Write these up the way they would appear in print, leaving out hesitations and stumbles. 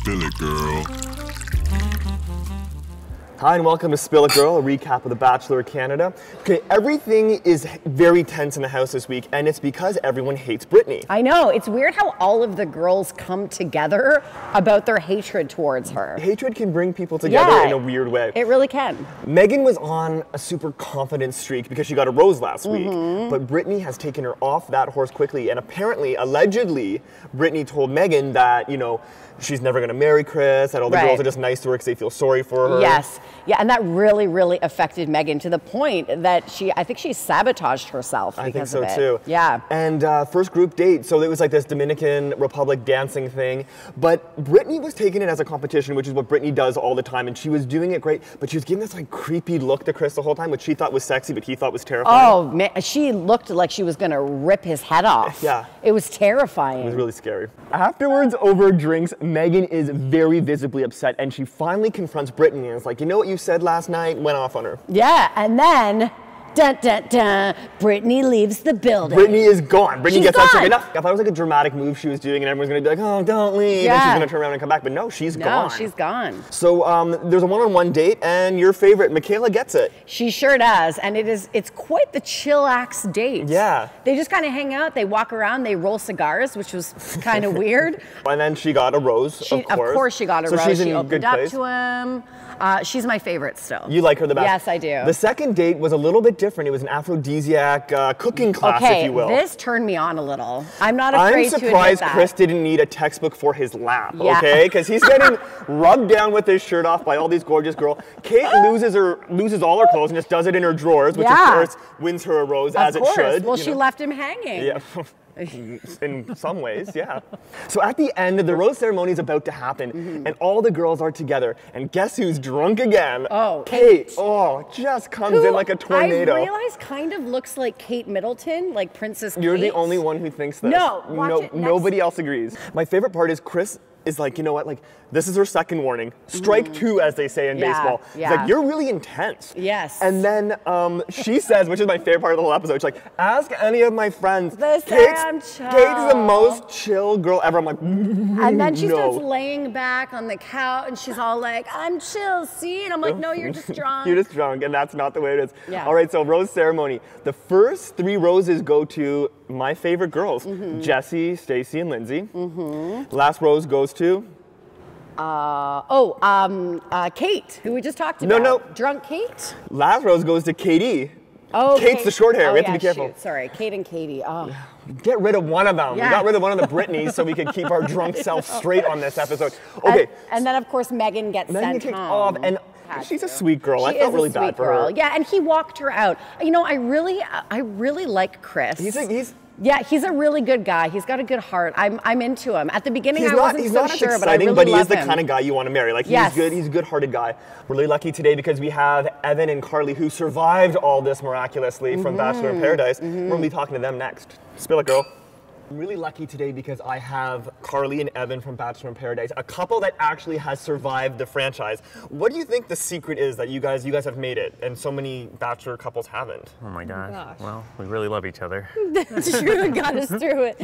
Spill it, girl. Hi and welcome to Spill It Girl, a recap of the Bachelor Canada. Okay, everything is very tense in the house this week, and it's because everyone hates Brittany. I know, it's weird how all of the girls come together about their hatred towards her. Hatred can bring people together in a weird way. It really can. Megan was on a super confident streak because she got a rose last week, but Brittany has taken her off that horse quickly, and apparently, allegedly, Brittany told Megan that, you know, she's never gonna marry Chris, that all the girls are just nice to her because they feel sorry for her. Yes, yeah, and that really, really affected Megan to the point that I think she sabotaged herself because of it. I think so too. Yeah. And first group date, so it was like this Dominican Republic dancing thing, but Brittany was taking it as a competition, which is what Brittany does all the time, and she was doing it great, but she was giving this like creepy look to Chris the whole time, which she thought was sexy, but he thought was terrifying. Oh, man, she looked like she was gonna rip his head off. Yeah. It was terrifying. It was really scary. Afterwards, over drinks, Megan is very visibly upset, and she finally confronts Brittany and is like, you know what you said last night? Went off on her. Yeah, and then, dun, dun, dun, Brittany leaves the building. Brittany is gone. Brittany She's gets up. gone. Enough. I thought it was like a dramatic move she was doing, and everyone's gonna be like, "Oh, don't leave," and she's gonna turn around and come back. But no, she's gone. No, she's gone. So there's a one-on-one date, and your favorite, Michaela, gets it. She sure does, and it's quite the chillax date. Yeah. They just kind of hang out. They walk around. They roll cigars, which was kind of weird. And then she got a rose. Of course she got a so rose. She's she in opened good up place. to him. She's my favorite still. You like her the best? Yes, I do. The second date was a little bit different. It was an aphrodisiac cooking class, if you will. This turned me on a little. I'm not afraid to admit that. I'm surprised Chris didn't need a textbook for his lap, okay? Because he's getting rubbed down with his shirt off by all these gorgeous girls. Kate loses all her clothes and just does it in her drawers, which of course wins her a rose, as it should. Well, she left him hanging. Yeah. In some ways, yeah. So at the end, the rose ceremony is about to happen, and all the girls are together, and guess who's drunk again? Oh, Kate. Oh, just comes in like a tornado. I realize kind of looks like Kate Middleton, like Princess Kate. You're the only one who thinks this. No, nobody else agrees. My favorite part is Chris is like, you know what, like, this is her second warning. Strike two, as they say in baseball. Yeah. It's like, you're really intense. Yes. And then she says, which is my favorite part of the whole episode, she's like, ask any of my friends. Kate's the most chill girl ever. I'm like, and then she starts laying back on the couch, and she's all like, I'm chill, see? And I'm like, no, you're just drunk. You're just drunk, and that's not the way it is. Yeah. All right, so rose ceremony. The first 3 roses go to my favorite girls, Jessie, Stacy, and Lindsay. Last rose goes to? Kate, who we just talked about. No. Drunk Kate? Last rose goes to Katie. Oh, Kate's the short hair. Oh, we have to be careful. Shoot. Sorry, Kate and Katie. Oh. Get rid of one of them. Yeah. We got rid of one of the Brittany's so we could keep our drunk self straight on this episode. Okay. And then, of course, Megan gets sent home. And she's a sweet girl. I felt really bad for her. Yeah, and he walked her out. You know, I really like Chris. He's a really good guy. He's got a good heart. I'm into him. At the beginning, I wasn't so sure, but I really love him. But he is the kind of guy you want to marry. Like, he's good. He's a good-hearted guy. We're really lucky today because we have Evan and Carly, who survived all this miraculously from Bachelor in Paradise. We're going to be talking to them next. Spill it, girl. I'm really lucky today because I have Carly and Evan from Bachelor in Paradise, a couple that actually has survived the franchise. What do you think the secret is that you guys have made it and so many Bachelor couples haven't? Oh my gosh. Well, we really love each other. That's true. It got us through it.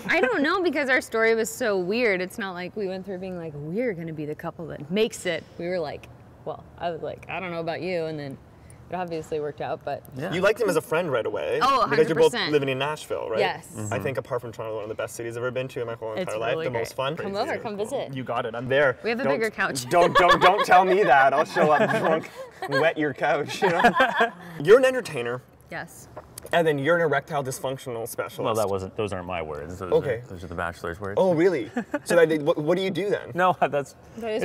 I don't know, because our story was so weird. It's not like we went through being like, we're going to be the couple that makes it. We were like, well, I was like, I don't know about you, and then it obviously worked out, but... Yeah. You liked him as a friend right away. Oh, 100%. Because you're both living in Nashville, right? Yes. I think apart from Toronto, one of the best cities I've ever been to in my whole entire life. Really the most fun. Come over, come visit. You got it, I'm there. We have a bigger couch. Don't tell me that. I'll show up drunk and wet your couch, you know? You're an entertainer. Yes. And then you're an erectile dysfunctional specialist. Well, those aren't my words. Those are the Bachelor's words. Oh, really? So what do you do then? No, it's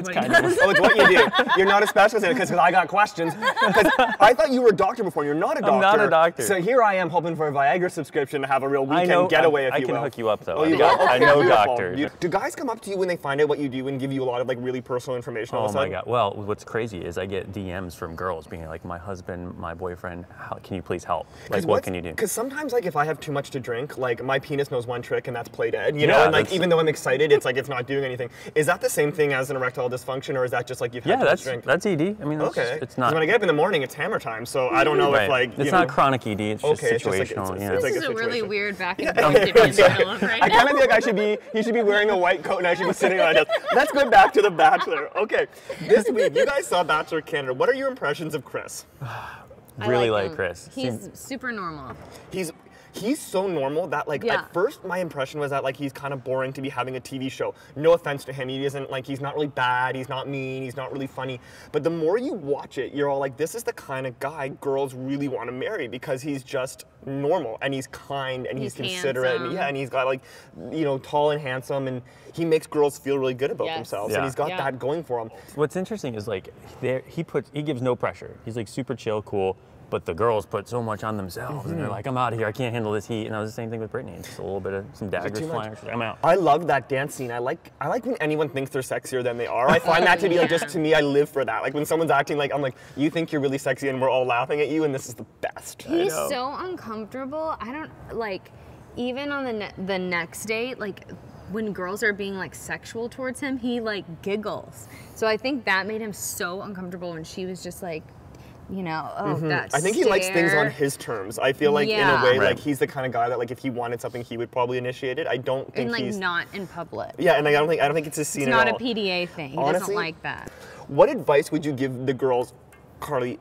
kind of. Oh, it's what you do. You're not a specialist in it because I got questions. Because I thought you were a doctor before. You're not a doctor. I'm not a doctor. So here I am hoping for a Viagra subscription to have a real weekend getaway, if you will. I can hook you up though. Oh, you got? Okay, I know beautiful. doctors. Do guys come up to you when they find out what you do and give you a lot of like really personal information? Oh my God. Well, what's crazy is I get DMs from girls being like, my husband, my boyfriend, can you please help? Like, what can you do? Because sometimes, like, if I have too much to drink, like, my penis knows one trick, and that's play dead, you know? And, like, even though I'm excited, it's like it's not doing anything. Is that the same thing as an erectile dysfunction, or is that just, like, you've had too much drink? That's ED. I mean, it's not. When I get up in the morning, it's hammer time, so I don't know if, like, it's not chronic ED, it's just situational. This is a really weird back and forth right now. I kind of feel like he should be wearing a white coat, and I should be sitting on a desk. Let's go back to The Bachelor. Okay, this week, you guys saw Bachelor Canada. What are your impressions of Chris? Really like Chris. He's super normal. He's so normal that, like, at first my impression was that, like, he's kind of boring to be having a TV show. No offense to him, he isn't, like, he's not really bad, he's not mean, he's not really funny. But the more you watch it, you're all like, this is the kind of guy girls really want to marry because he's just normal and he's kind and he's considerate and he's got, like, you know, tall and handsome, and he makes girls feel really good about themselves, and he's got that going for him. What's interesting is, like, he gives no pressure. He's, like, super chill, cool. But the girls put so much on themselves, and they're like, I'm out of here, I can't handle this heat. And that was the same thing with Brittany. Just a little bit of some daggers flying. I'm out. I love that dance scene. I like when anyone thinks they're sexier than they are. I find that to be, like, just to me, I live for that. Like, when someone's acting like, I'm like, you think you're really sexy and we're all laughing at you, and this is the best. He's so uncomfortable. I don't, like, even on the next date, like, when girls are being, like, sexual towards him, he, like, giggles. So I think that made him so uncomfortable when she was just like, you know, that I think he likes things on his terms. I feel like in a way, like, he's the kind of guy that, like, if he wanted something, he would probably initiate it. I don't think he's not in public. Yeah, and I don't think it's a scene at all. It's not a PDA thing. He doesn't like that. What advice would you give the girls, Carly,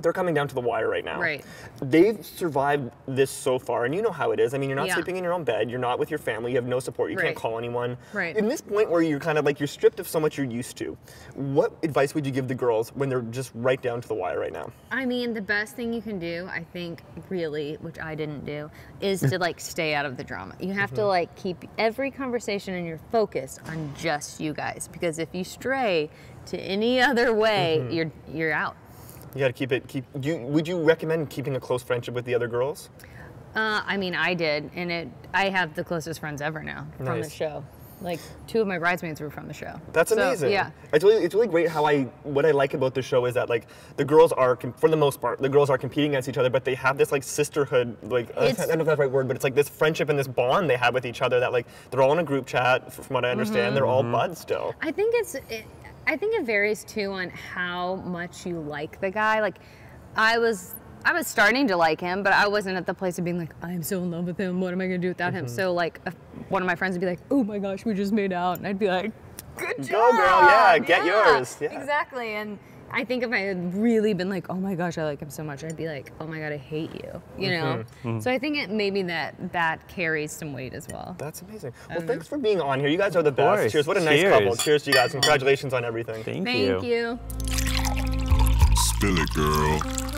they're coming down to the wire right now. Right. They've survived this so far, and you know how it is. I mean, you're not sleeping in your own bed. You're not with your family. You have no support. You can't call anyone. Right. In this point where you're kind of like, you're stripped of so much you're used to, what advice would you give the girls when they're just right down to the wire right now? I mean, the best thing you can do, I think, really, which I didn't do, is to, like, stay out of the drama. You have to, like, keep every conversation and your focus on just you guys, because if you stray to any other way, you're out. You got to would you recommend keeping a close friendship with the other girls? I mean, I did, and I have the closest friends ever now from the show. Like, 2 of my bridesmaids were from the show. That's amazing. Yeah. It's really great what I like about the show is that, like, the girls are, for the most part, the girls are competing against each other, but they have this, like, sisterhood, like, I don't know if that's the right word, but it's like this friendship and this bond they have with each other that, like, they're all in a group chat, from what I understand. They're all buds still. I think it varies too on how much you like the guy. Like, I was starting to like him, but I wasn't at the place of being like, I'm so in love with him. What am I gonna do without him? So, like, one of my friends would be like, oh my gosh, we just made out, and I'd be like, good job. Go girl, yeah, get yours. Yeah. Exactly. And I think if I had really been like, oh my gosh, I like him so much, I'd be like, oh my God, I hate you, you know? So I think maybe that carries some weight as well. That's amazing. Well, thanks for being on here. You guys are the best. Cheers. What a nice couple. Cheers to you guys. Congratulations on everything. Thank you. Thank you. Spill it, girl.